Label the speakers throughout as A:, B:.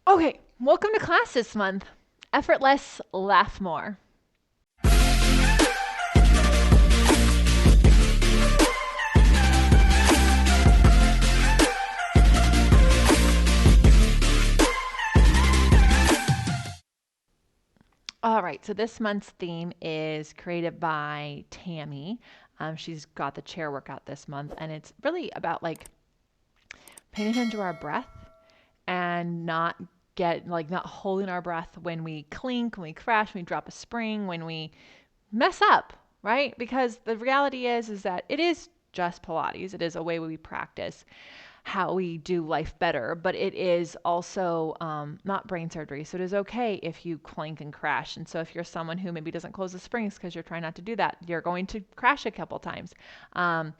A: Okay, welcome to class this month. Effortless, laugh more. All right, so this month's theme is created by Tammy. She's got the chair workout this month, and it's really about paying attention to our breath and not holding our breath when we clink, when we crash, when we drop a spring, when we mess up, right? Because the reality is that it is just Pilates. It is a way we practice how we do life better, but it is also not brain surgery. So it is okay if you clink and crash. And so if you're someone who maybe doesn't close the springs because you're trying not to do that, you're going to crash a couple times. I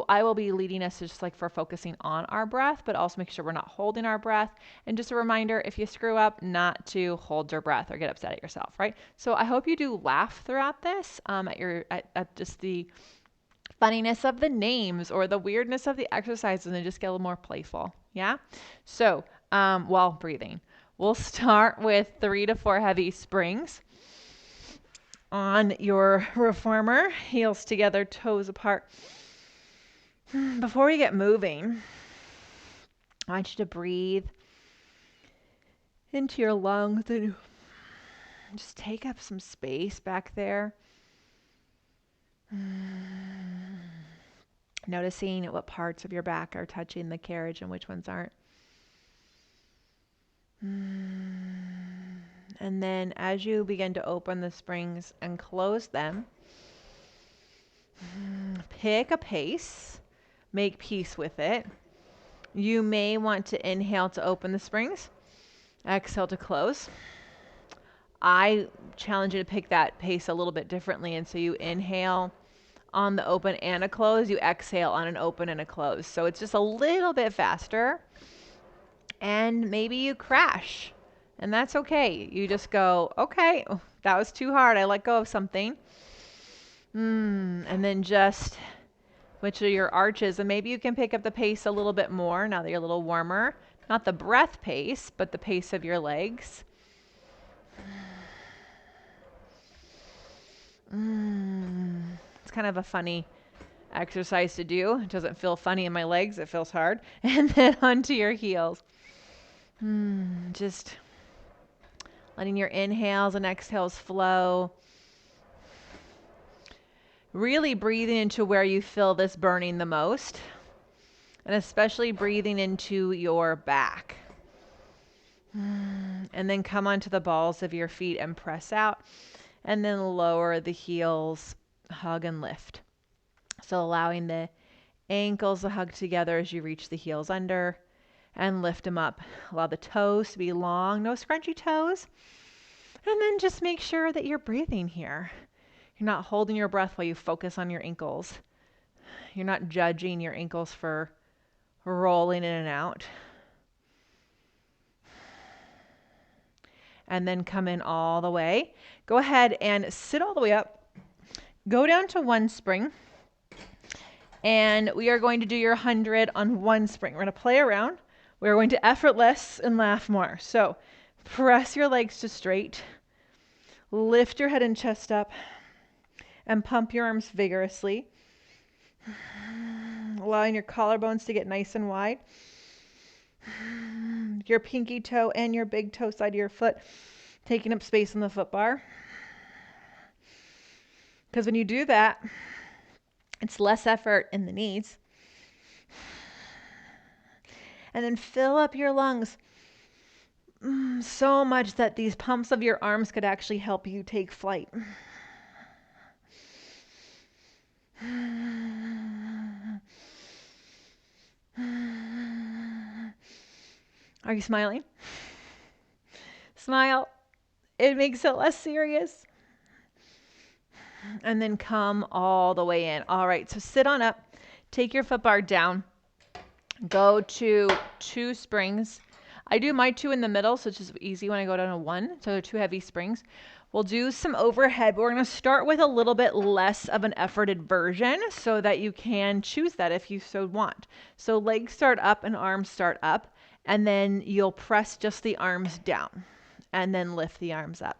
A: will be leading us just for focusing on our breath, but also make sure we're not holding our breath. And just a reminder, if you screw up, not to hold your breath or get upset at yourself, right? So I hope you do laugh throughout this at just the funniness of the names or the weirdness of the exercises and just get a little more playful. Yeah. So while breathing, we'll start with 3 to 4 heavy springs on your reformer, heels together, toes apart. Before we get moving, I want you to breathe into your lungs and just take up some space back there. Noticing what parts of your back are touching the carriage and which ones aren't. And then as you begin to open the springs and close them, pick a pace, make peace with it. You may want to inhale to open the springs, exhale to close. I challenge you to pick that pace a little bit differently, and so you inhale on the open and a close, you exhale on an open and a close. So it's just a little bit faster, and maybe you crash, and that's okay. You just go, okay, that was too hard. I let go of something. And then just which are your arches, and maybe you can pick up the pace a little bit more now that you're a little warmer. Not the breath pace, but the pace of your legs. It's kind of a funny exercise to do. It doesn't feel funny in my legs, it feels hard. And then onto your heels. Just letting your inhales and exhales flow. Really breathing into where you feel this burning the most. And especially breathing into your back. And then come onto the balls of your feet and press out. And then lower the heels, hug and lift. So allowing the ankles to hug together as you reach the heels under and lift them up. Allow the toes to be long, no scrunchy toes. And then just make sure that you're breathing here. You're not holding your breath while you focus on your ankles. You're not judging your ankles for rolling in and out. And then come in all the way. Go ahead and sit all the way up. Go down to one spring. And we are going to do your 100 on one spring. We're going to play around. We're going to effortless and laugh more. So press your legs to straight. Lift your head and chest up. And pump your arms vigorously. Allowing your collarbones to get nice and wide. Your pinky toe and your big toe side of your foot taking up space on the foot bar. Because when you do that, it's less effort in the knees. And then fill up your lungs so much that these pumps of your arms could actually help you take flight. Are you smiling? Smile. It makes it less serious. And then come all the way in. All right, so sit on up. Take your foot bar down. Go to 2 springs. I do my 2 in the middle, so it's just easy when I go down to 1. So they're 2 heavy springs. We'll do some overhead, but we're going to start with a little bit less of an efforted version so that you can choose that if you so want. So legs start up and arms start up. And then you'll press just the arms down and then lift the arms up.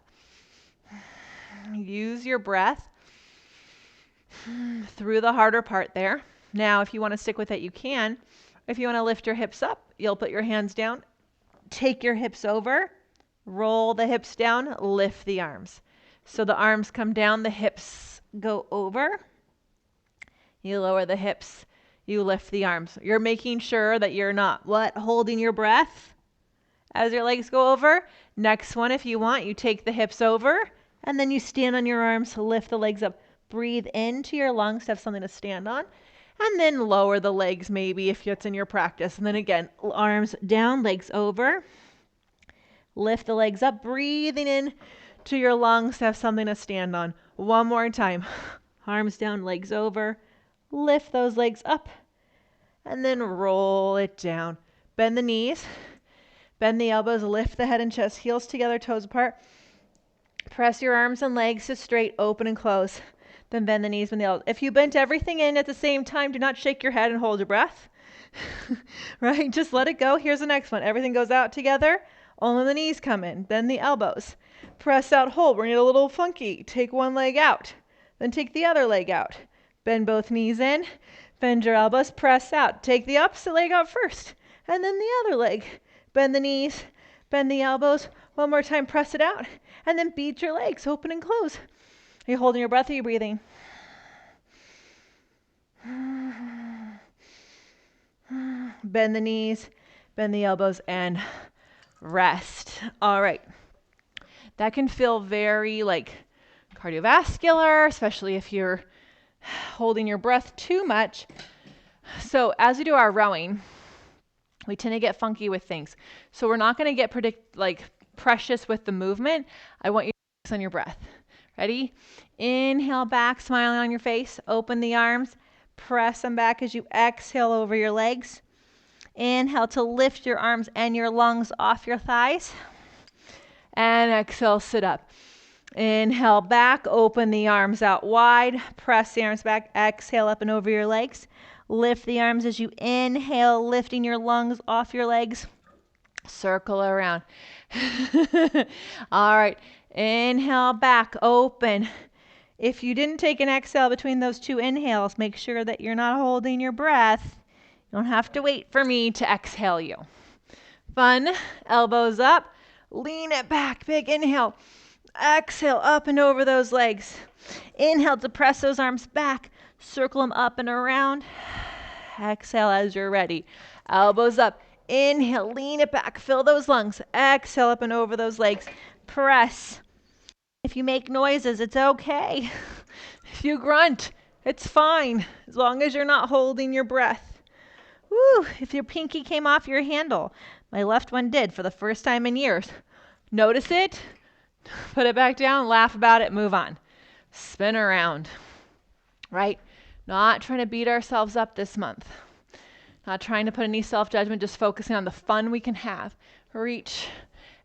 A: Use your breath through the harder part there. Now, if you want to stick with it, you can. If you want to lift your hips up, you'll put your hands down, take your hips over, roll the hips down, lift the arms. So the arms come down, the hips go over. You lower the hips, you lift the arms. You're making sure that you're not, holding your breath as your legs go over. Next one, if you want, you take the hips over, and then you stand on your arms, lift the legs up. Breathe into your lungs to have something to stand on. And then lower the legs maybe if it's in your practice. And then again, arms down, legs over. Lift the legs up, breathing in to your lungs to have something to stand on. One more time. Arms down, legs over. Lift those legs up. And then roll it down. Bend the knees. Bend the elbows, lift the head and chest, heels together, toes apart. Press your arms and legs to straight, open and close. Then bend the knees, bend the elbows. If you bent everything in at the same time, do not shake your head and hold your breath. Right? Just let it go. Here's the next one. Everything goes out together. Only the knees come in. Bend the elbows. Press out, hold. We're going to get a little funky. Take one leg out. Then take the other leg out. Bend both knees in. Bend your elbows. Press out. Take the opposite leg out first. And then the other leg. Bend the knees. Bend the elbows. One more time. Press it out. And then beat your legs. Open and close. Are you holding your breath or are you breathing? Bend the knees, bend the elbows, and rest. All right. That can feel very like cardiovascular, especially if you're holding your breath too much. So as we do our rowing, we tend to get funky with things. So we're not going to get precious with the movement. I want you to focus on your breath. Ready? Inhale back, smiling on your face. Open the arms. Press them back as you exhale over your legs. Inhale to lift your arms and your lungs off your thighs. And exhale, sit up. Inhale back, open the arms out wide. Press the arms back. Exhale up and over your legs. Lift the arms as you inhale, lifting your lungs off your legs. Circle around. All right. Inhale back, open. If you didn't take an exhale between those two inhales, make sure that you're not holding your breath. You don't have to wait for me to exhale you. Fun. Elbows up. Lean it back. Big inhale. Exhale up and over those legs. Inhale to press those arms back. Circle them up and around. Exhale as you're ready. Elbows up. Inhale. Lean it back. Fill those lungs. Exhale up and over those legs. Press. If you make noises, it's okay. If you grunt, it's fine, as long as you're not holding your breath. Woo, if your pinky came off your handle, my left one did for the first time in years. Notice it, put it back down, laugh about it, move on. Spin around, right? Not trying to beat ourselves up this month. Not trying to put any self-judgment, just focusing on the fun we can have. Reach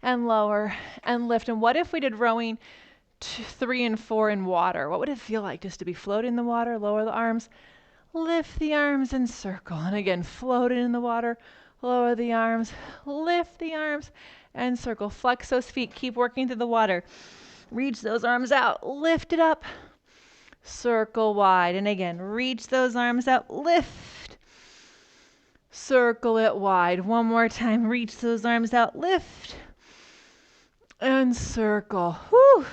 A: and lower and lift. And what if we did rowing 2, 3, and 4 in water? What would it feel like just to be floating in the water? Lower the arms, lift the arms and circle. And again, float it in the water, lower the arms, lift the arms and circle. Flex those feet, keep working through the water. Reach those arms out, lift it up, circle wide. And again, reach those arms out, lift, circle it wide. One more time, reach those arms out, lift, and circle. Whew.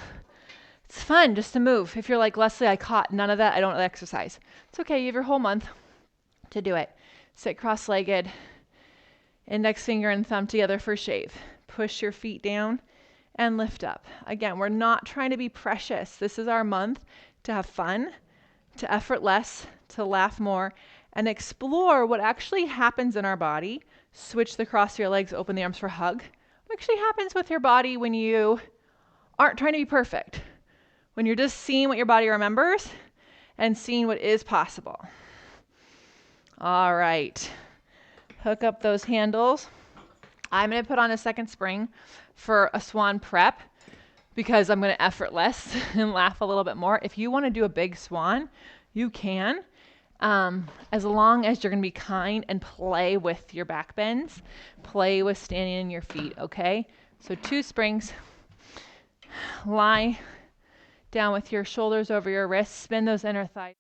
A: It's fun just to move. If you're like, Lesley, I caught none of that, I don't exercise. It's okay, you have your whole month to do it. Sit cross-legged, index finger and thumb together for shave. Push your feet down and lift up. Again, we're not trying to be precious. This is our month to have fun, to effort less, to laugh more, and explore what actually happens in our body. Switch the cross of your legs, open the arms for a hug. What actually happens with your body when you aren't trying to be perfect? When you're just seeing what your body remembers and seeing what is possible. All right. Hook up those handles. I'm going to put on a second spring for a swan prep because I'm going to effort less and laugh a little bit more. If you want to do a big swan, you can. As long as you're going to be kind and play with your back bends, play with standing on your feet, okay? So 2 springs, lie down with your shoulders over your wrists, spin those inner thighs.